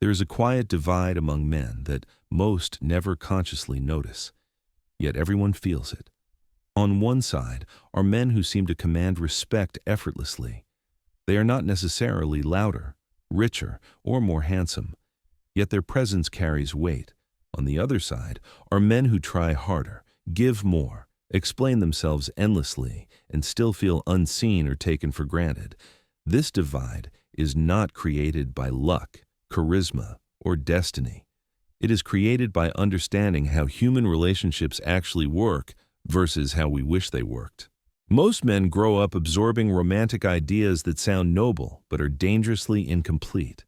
There is a quiet divide among men that most never consciously notice, yet everyone feels it. On one side are men who seem to command respect effortlessly. They are not necessarily louder, richer, or more handsome, yet their presence carries weight. On the other side are men who try harder, give more, explain themselves endlessly, and still feel unseen or taken for granted. This divide is not created by luck, charisma, or destiny. It is created by understanding how human relationships actually work versus how we wish they worked. Most men grow up absorbing romantic ideas that sound noble but are dangerously incomplete.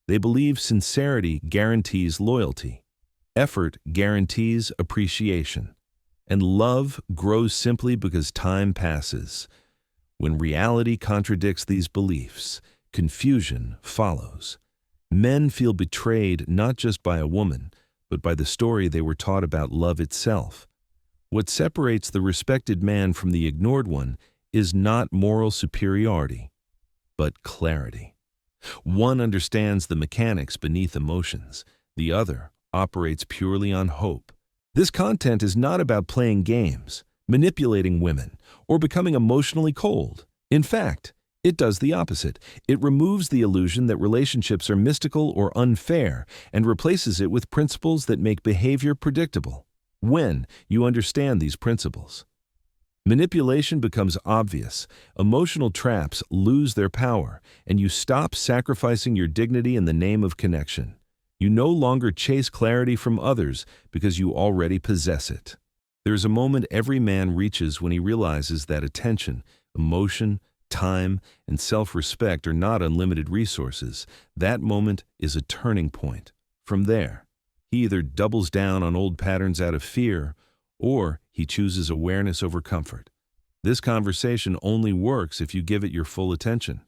They believe sincerity guarantees loyalty, effort guarantees appreciation, and love grows simply because time passes. When reality contradicts these beliefs, confusion follows. Men feel betrayed not just by a woman, but by the story they were taught about love itself. What separates the respected man from the ignored one is not moral superiority, but clarity. One understands the mechanics beneath emotions, the other operates purely on hope. This content is not about playing games, manipulating women, or becoming emotionally cold. In fact, it does the opposite. It removes the illusion that relationships are mystical or unfair and replaces it with principles that make behavior predictable. When you understand these principles, manipulation becomes obvious, emotional traps lose their power, and you stop sacrificing your dignity in the name of connection. You no longer chase clarity from others because you already possess it. There is a moment every man reaches when he realizes that attention, emotion, time, and self-respect are not unlimited resources. That moment is a turning point. From there, he either doubles down on old patterns out of fear, or he chooses awareness over comfort. This conversation only works if you give it your full attention,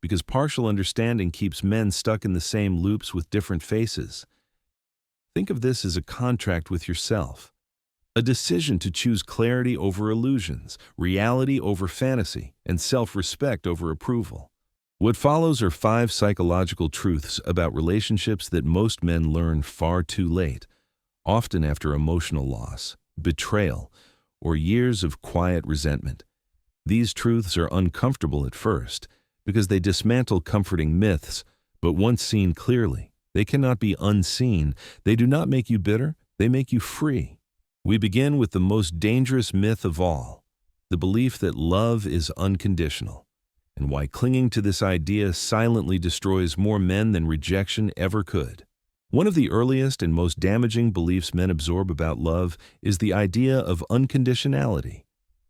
because partial understanding keeps men stuck in the same loops with different faces. Think of this as a contract with yourself, a decision to choose clarity over illusions, reality over fantasy, and self-respect over approval. What follows are 5 psychological truths about relationships that most men learn far too late, often after emotional loss, betrayal, or years of quiet resentment. These truths are uncomfortable at first because they dismantle comforting myths, but once seen clearly, they cannot be unseen. They do not make you bitter, they make you free. We begin with the most dangerous myth of all, the belief that love is unconditional, and why clinging to this idea silently destroys more men than rejection ever could. One of the earliest and most damaging beliefs men absorb about love is the idea of unconditionality.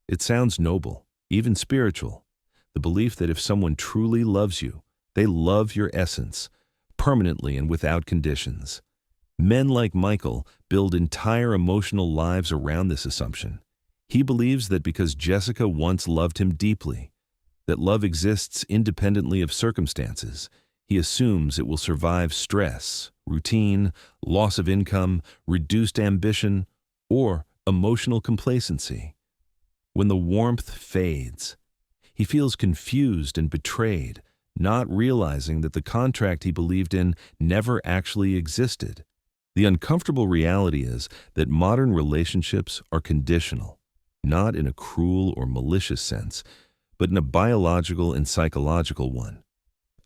It sounds noble, even spiritual, the belief that if someone truly loves you, they love your essence, permanently and without conditions. Men like Michael build entire emotional lives around this assumption. He believes that because Jessica once loved him deeply, that love exists independently of circumstances. He assumes it will survive stress, routine, loss of income, reduced ambition, or emotional complacency. When the warmth fades, he feels confused and betrayed, not realizing that the contract he believed in never actually existed. The uncomfortable reality is that modern relationships are conditional, not in a cruel or malicious sense, but in a biological and psychological one.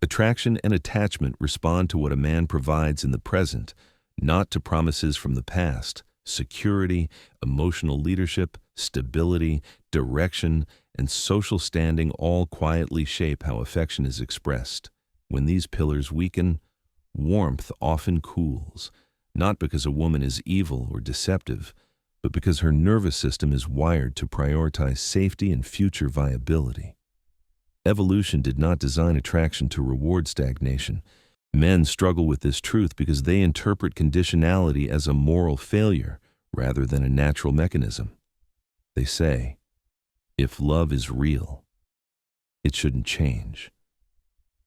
Attraction and attachment respond to what a man provides in the present, not to promises from the past. Security, emotional leadership, stability, direction, and social standing all quietly shape how affection is expressed. When these pillars weaken, warmth often cools, not because a woman is evil or deceptive, but because her nervous system is wired to prioritize safety and future viability. Evolution did not design attraction to reward stagnation. Men struggle with this truth because they interpret conditionality as a moral failure rather than a natural mechanism. They say, if love is real, it shouldn't change.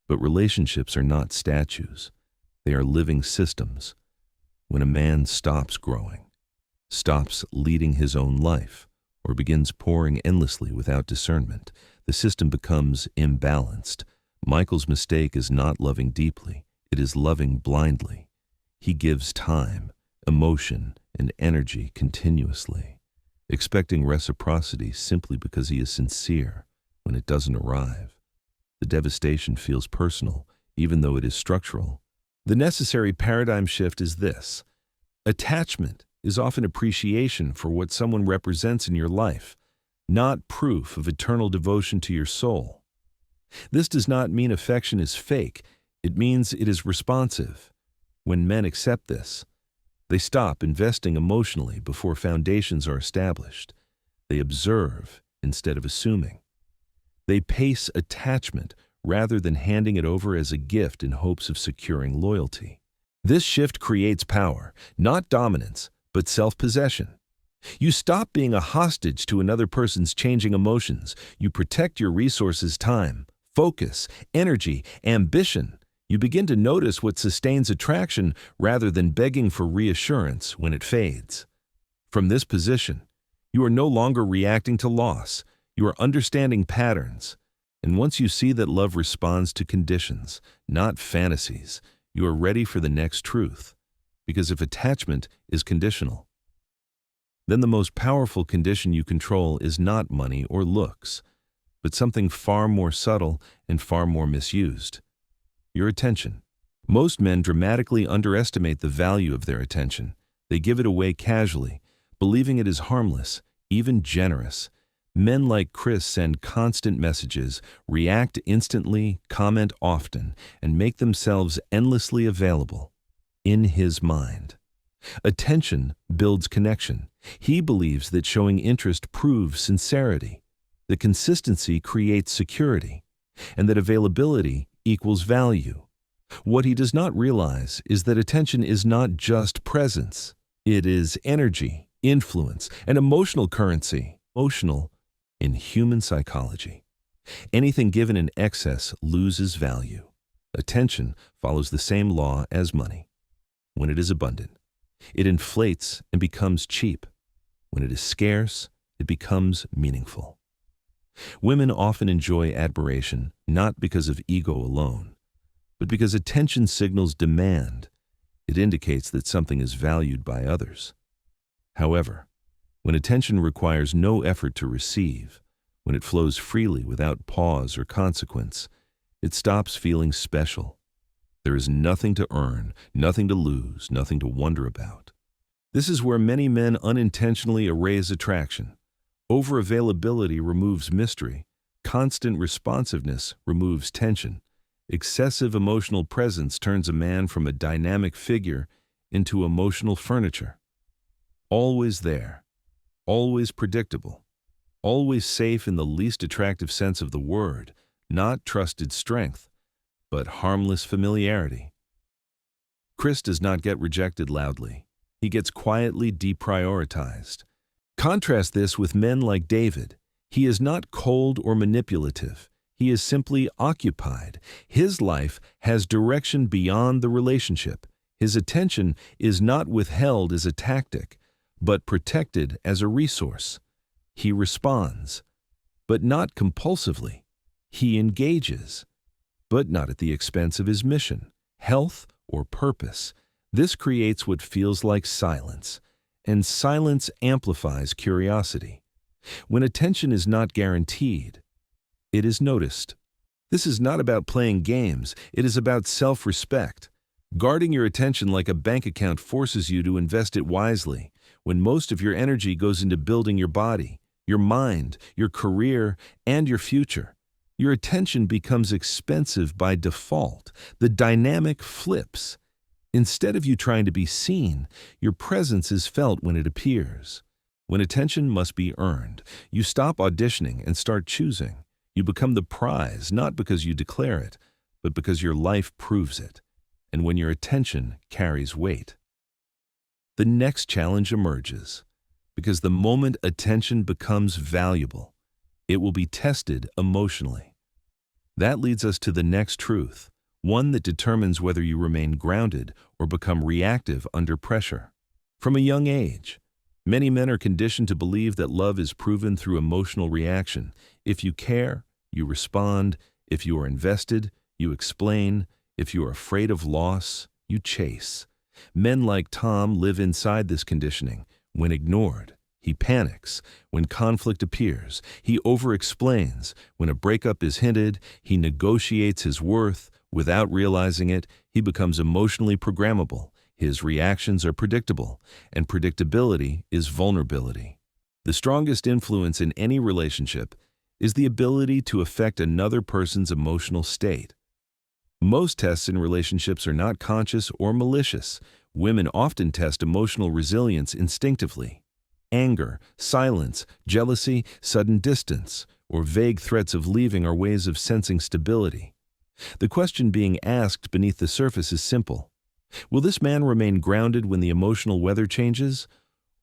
But relationships are not statues. They are living systems. When a man stops growing, stops leading his own life, or begins pouring endlessly without discernment, the system becomes imbalanced. Michael's mistake is not loving deeply. It is loving blindly. He gives time, emotion, and energy continuously, expecting reciprocity simply because he is sincere when it doesn't arrive. The devastation feels personal, even though it is structural. The necessary paradigm shift is this. Attachment is often appreciation for what someone represents in your life, not proof of eternal devotion to your soul. This does not mean affection is fake. It means it is responsive. When men accept this, they stop investing emotionally before foundations are established. They observe instead of assuming. They pace attachment rather than handing it over as a gift in hopes of securing loyalty. This shift creates power, not dominance, but self-possession. You stop being a hostage to another person's changing emotions. You protect your resources, time, focus, energy, ambition. You begin to notice what sustains attraction rather than begging for reassurance when it fades. From this position, you are no longer reacting to loss. You are understanding patterns. And once you see that love responds to conditions, not fantasies, you are ready for the next truth. Because if attachment is conditional, then the most powerful condition you control is not money or looks, but something far more subtle and far more misused. Your attention. Most men dramatically underestimate the value of their attention. They give it away casually, believing it is harmless, even generous. Men like Chris send constant messages, react instantly, comment often, and make themselves endlessly available. In his mind. Attention builds connection. He believes that showing interest proves sincerity, that consistency creates security, and that availability equals value. What he does not realize is that attention is not just presence. It is energy, influence, and emotional currency. Emotional in human psychology. Anything given in excess loses value. Attention follows the same law as money. When it is abundant, it inflates and becomes cheap. When it is scarce, it becomes meaningful. Women often enjoy admiration not because of ego alone, but because attention signals demand. It indicates that something is valued by others. However, when attention requires no effort to receive, when it flows freely without pause or consequence, it stops feeling special. There is nothing to earn, nothing to lose, nothing to wonder about. This is where many men unintentionally erase attraction. Over-availability removes mystery. Constant responsiveness removes tension. Excessive emotional presence turns a man from a dynamic figure into emotional furniture. Always there, always predictable, always safe in the least attractive sense of the word, not trusted strength, but harmless familiarity. Chris does not get rejected loudly. He gets quietly deprioritized. Contrast this with men like David. He is not cold or manipulative. He is simply occupied. His life has direction beyond the relationship. His attention is not withheld as a tactic, but protected as a resource. He responds, but not compulsively. He engages, but not at the expense of his mission, health, or purpose. This creates what feels like silence, and silence amplifies curiosity. When attention is not guaranteed, it is noticed. This is not about playing games, it is about self-respect. Guarding your attention like a bank account forces you to invest it wisely, when most of your energy goes into building your body, your mind, your career, and your future. Your attention becomes expensive by default. The dynamic flips. Instead of you trying to be seen, your presence is felt when it appears. When attention must be earned, you stop auditioning and start choosing. You become the prize, not because you declare it, but because your life proves it, and when your attention carries weight. The next challenge emerges, because the moment attention becomes valuable, it will be tested emotionally. That leads us to the next truth, one that determines whether you remain grounded or become reactive under pressure. From a young age, many men are conditioned to believe that love is proven through emotional reaction. If you care, you respond. If you are invested, you explain. If you are afraid of loss, you chase. Men like Tom live inside this conditioning. When ignored, he panics. When conflict appears, he over-explains. When a breakup is hinted, he negotiates his worth. Without realizing it, he becomes emotionally programmable. His reactions are predictable, and predictability is vulnerability. The strongest influence in any relationship is the ability to affect another person's emotional state. Most tests in relationships are not conscious or malicious. Women often test emotional resilience instinctively. Anger, silence, jealousy, sudden distance, or vague threats of leaving are ways of sensing stability. The question being asked beneath the surface is simple. Will this man remain grounded when the emotional weather changes,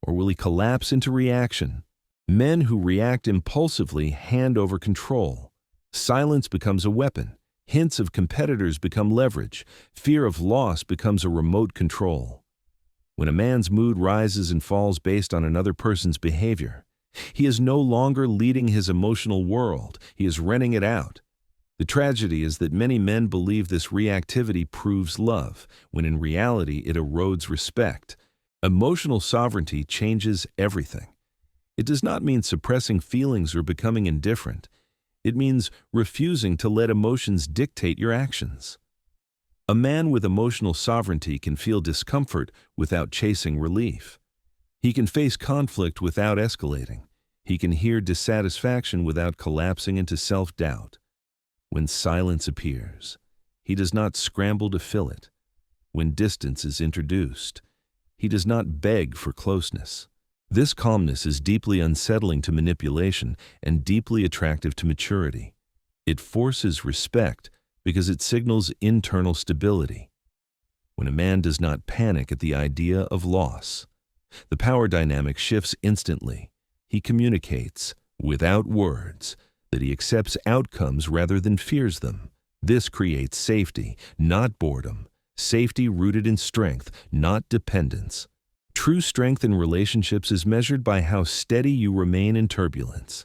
or will he collapse into reaction? Men who react impulsively hand over control. Silence becomes a weapon. Hints of competitors become leverage. Fear of loss becomes a remote control. When a man's mood rises and falls based on another person's behavior, he is no longer leading his emotional world, he is renting it out. The tragedy is that many men believe this reactivity proves love, when in reality it erodes respect. Emotional sovereignty changes everything. It does not mean suppressing feelings or becoming indifferent. It means refusing to let emotions dictate your actions. A man with emotional sovereignty can feel discomfort without chasing relief. He can face conflict without escalating. He can hear dissatisfaction without collapsing into self-doubt. When silence appears, he does not scramble to fill it. When distance is introduced, he does not beg for closeness. This calmness is deeply unsettling to manipulation and deeply attractive to maturity. It forces respect because it signals internal stability. When a man does not panic at the idea of loss, the power dynamic shifts instantly. He communicates, without words, that he accepts outcomes rather than fears them. This creates safety, not boredom. Safety rooted in strength, not dependence. True strength in relationships is measured by how steady you remain in turbulence.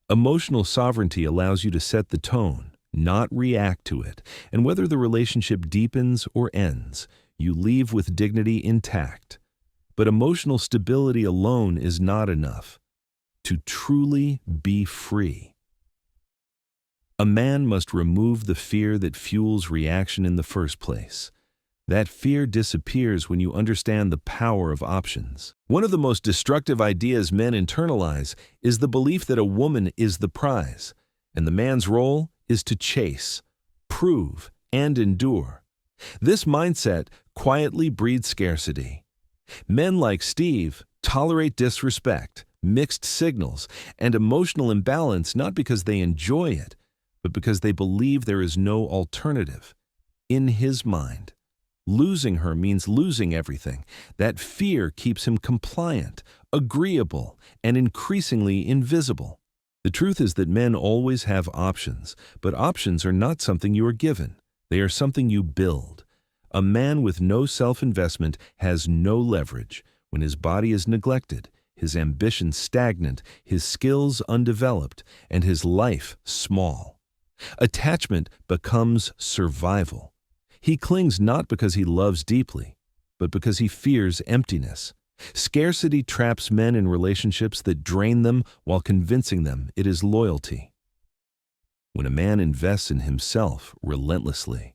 Emotional sovereignty allows you to set the tone, not react to it, and whether the relationship deepens or ends, you leave with dignity intact. But emotional stability alone is not enough to truly be free. A man must remove the fear that fuels reaction in the first place. That fear disappears when you understand the power of options. One of the most destructive ideas men internalize is the belief that a woman is the prize, and the man's role is to chase, prove, and endure. This mindset quietly breeds scarcity. Men like Steve tolerate disrespect, mixed signals, and emotional imbalance not because they enjoy it, but because they believe there is no alternative. In his mind, losing her means losing everything. That fear keeps him compliant, agreeable, and increasingly invisible. The truth is that men always have options, but options are not something you are given. They are something you build. A man with no self-investment has no leverage. When his body is neglected, his ambition stagnant, his skills undeveloped, and his life small. Attachment becomes survival. He clings not because he loves deeply, but because he fears emptiness. Scarcity traps men in relationships that drain them while convincing them it is loyalty. When a man invests in himself relentlessly,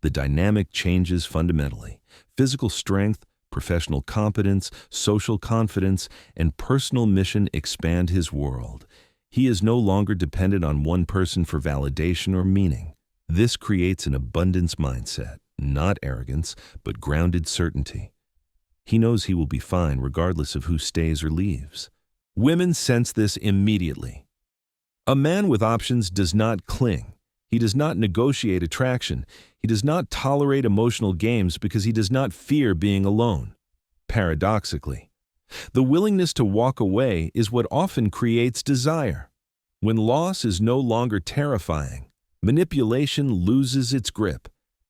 the dynamic changes fundamentally. Physical strength, professional competence, social confidence, and personal mission expand his world. He is no longer dependent on one person for validation or meaning. This creates an abundance mindset, not arrogance, but grounded certainty. He knows he will be fine regardless of who stays or leaves. Women sense this immediately. A man with options does not cling. He does not negotiate attraction. He does not tolerate emotional games because he does not fear being alone. Paradoxically, the willingness to walk away is what often creates desire. When loss is no longer terrifying, manipulation loses its grip.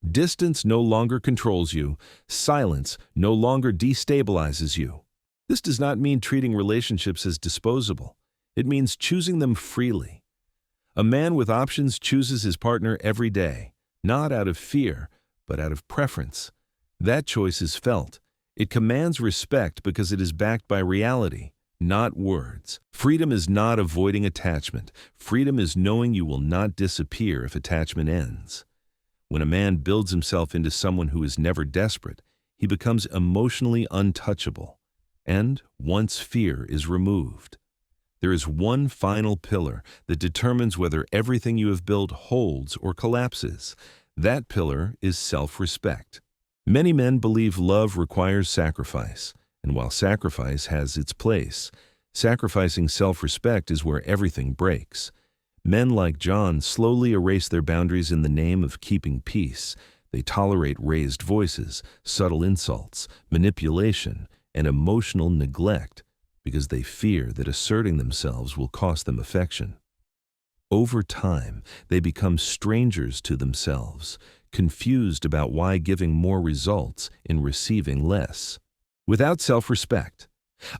Distance no longer controls you. Silence no longer destabilizes you. This does not mean treating relationships as disposable. It means choosing them freely. A man with options chooses his partner every day, not out of fear, but out of preference. That choice is felt. It commands respect because it is backed by reality, not words. Freedom is not avoiding attachment. Freedom is knowing you will not disappear if attachment ends. When a man builds himself into someone who is never desperate, he becomes emotionally untouchable. And once fear is removed, there is one final pillar that determines whether everything you have built holds or collapses. That pillar is self-respect. Many men believe love requires sacrifice, and while sacrifice has its place, sacrificing self-respect is where everything breaks. Men like John slowly erase their boundaries in the name of keeping peace. They tolerate raised voices, subtle insults, manipulation, and emotional neglect because they fear that asserting themselves will cost them affection. Over time, they become strangers to themselves, confused about why giving more results in receiving less. Without self-respect,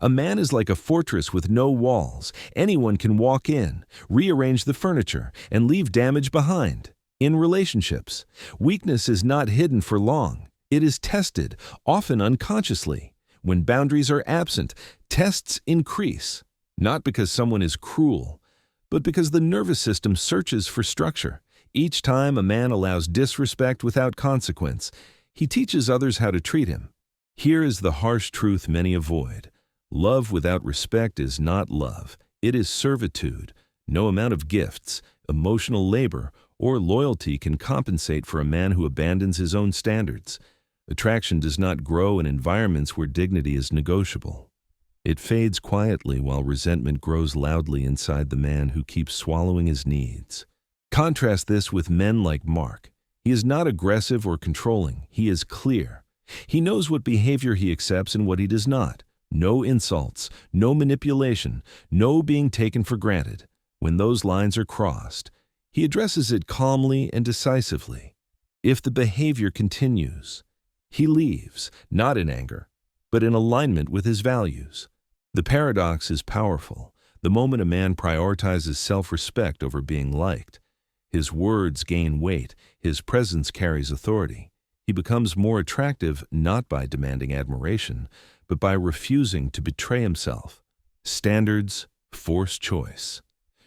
a man is like a fortress with no walls. Anyone can walk in, rearrange the furniture, and leave damage behind. In relationships, weakness is not hidden for long. It is tested, often unconsciously. When boundaries are absent, tests increase, not because someone is cruel, but because the nervous system searches for structure. Each time a man allows disrespect without consequence, he teaches others how to treat him. Here is the harsh truth many avoid. Love without respect is not love. It is servitude. No amount of gifts, emotional labor, or loyalty can compensate for a man who abandons his own standards. Attraction does not grow in environments where dignity is negotiable. It fades quietly while resentment grows loudly inside the man who keeps swallowing his needs. Contrast this with men like Mark. He is not aggressive or controlling. He is clear. He knows what behavior he accepts and what he does not. No insults, no manipulation, no being taken for granted. When those lines are crossed, he addresses it calmly and decisively. If the behavior continues, he leaves, not in anger, but in alignment with his values. The paradox is powerful. The moment a man prioritizes self-respect over being liked, his words gain weight, his presence carries authority. He becomes more attractive not by demanding admiration, but by refusing to betray himself. Standards force choice.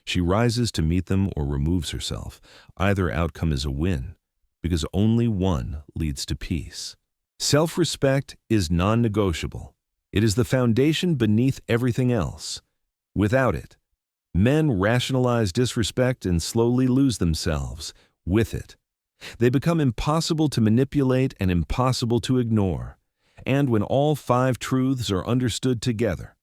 She rises to meet them or removes herself. Either outcome is a win, because only one leads to peace. Self-respect is non-negotiable. It is the foundation beneath everything else. Without it, men rationalize disrespect and slowly lose themselves with it. They become impossible to manipulate and impossible to ignore. And when all 5 truths are understood together,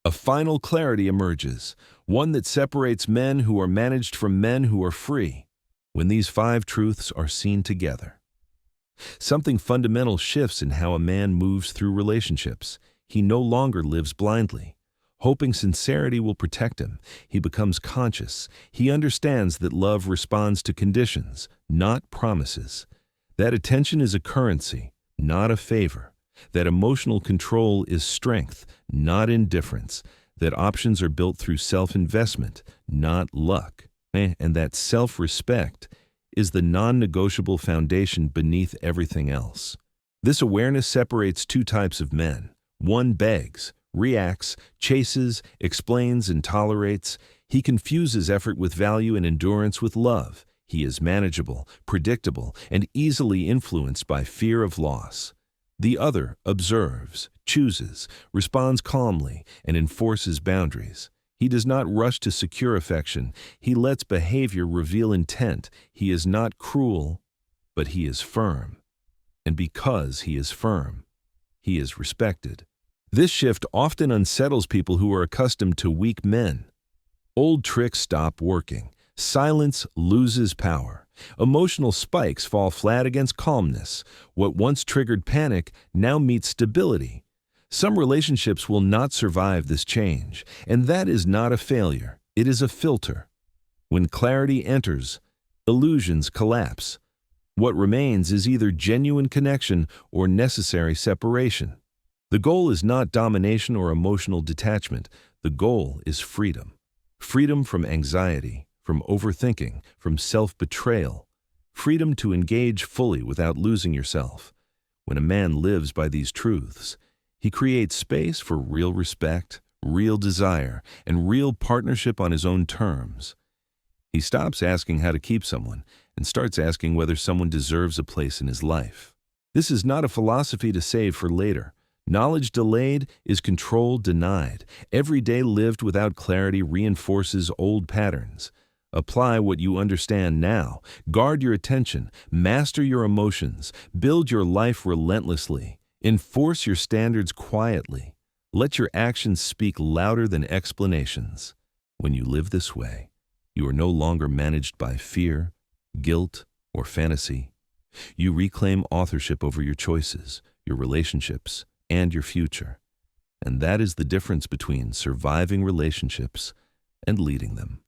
a final clarity emerges, one that separates men who are managed from men who are free. When these 5 truths are seen together, something fundamental shifts in how a man moves through relationships. He no longer lives blindly, hoping sincerity will protect him. He becomes conscious. He understands that love responds to conditions, not promises. That attention is a currency, not a favor. That emotional control is strength, not indifference. That options are built through self-investment, not luck. And that self-respect is the non-negotiable foundation beneath everything else. This awareness separates 2 types of men. One begs, reacts, chases, explains, and tolerates. He confuses effort with value and endurance with love. He is manageable, predictable, and easily influenced by fear of loss. The other observes, chooses, responds calmly, and enforces boundaries. He does not rush to secure affection. He lets behavior reveal intent. He is not cruel, but he is firm. And because he is firm, he is respected. This shift often unsettles people who are accustomed to weak men. Old tricks stop working. Silence loses power. Emotional spikes fall flat against calmness. What once triggered panic now meets stability. Some relationships will not survive this change, and that is not a failure. It is a filter. When clarity enters, illusions collapse. What remains is either genuine connection or necessary separation. The goal is not domination or emotional detachment. The goal is freedom. Freedom from anxiety, from overthinking, from self-betrayal, freedom to engage fully without losing yourself. When a man lives by these truths, he creates space for real respect, real desire, and real partnership on his own terms. He stops asking how to keep someone and starts asking whether someone deserves a place in his life. This is not a philosophy to save for later. Knowledge delayed is control denied. Every day lived without clarity reinforces old patterns. Apply what you understand now. Guard your attention. Master your emotions. Build your life relentlessly. Enforce your standards quietly. Let your actions speak louder than explanations. When you live this way, you are no longer managed by fear, guilt, or fantasy. You reclaim authorship over your choices, your relationships, and your future. And that is the difference between surviving relationships and leading them.